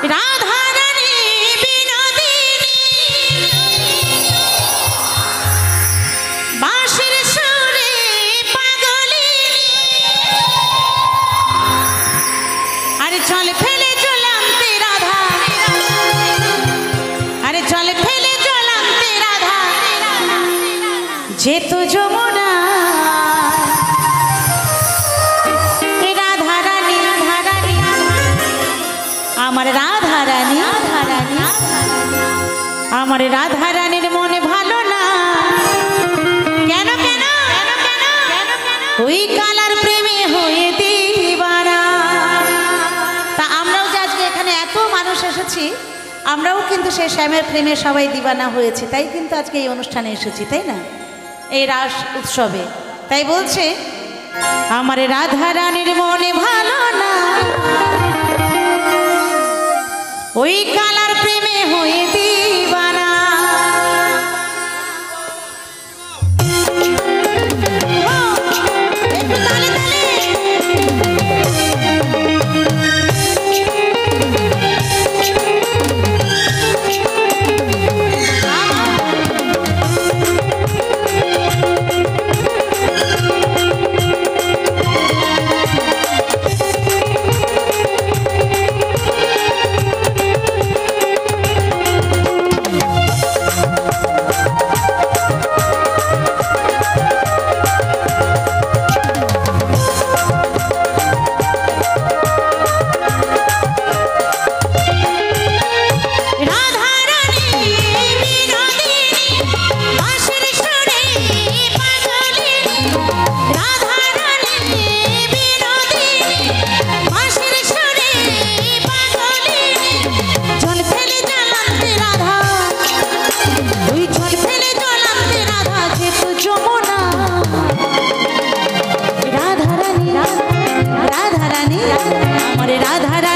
রাধারানী বিনোদিনী বাঁশির সুরে পাগলিনী আরে চল ফেলে চলান্তে রাধা আরে চল ফেলে চলান্তে রাধা যেত যমুনা আমার রাধারানী আমার রাধারানীর মনে ভালো না কেন কেন ওই কালার প্রেমে হয়ে দিবানা। তা আমরাও যে আজকে এখানে এত মানুষ এসেছি আমরাও কিন্তু সেই শ্যামের প্রেমে সবাই দিবানা হয়েছি, তাই কিন্তু আজকে এই অনুষ্ঠানে এসেছি, তাই না, এই রাস উৎসবে। তাই বলছে আমার রাধারানীর মনে ভালো না ওই কালার প্রেমে হয়ে দিবানা। রাধারানী আমার রাধারানী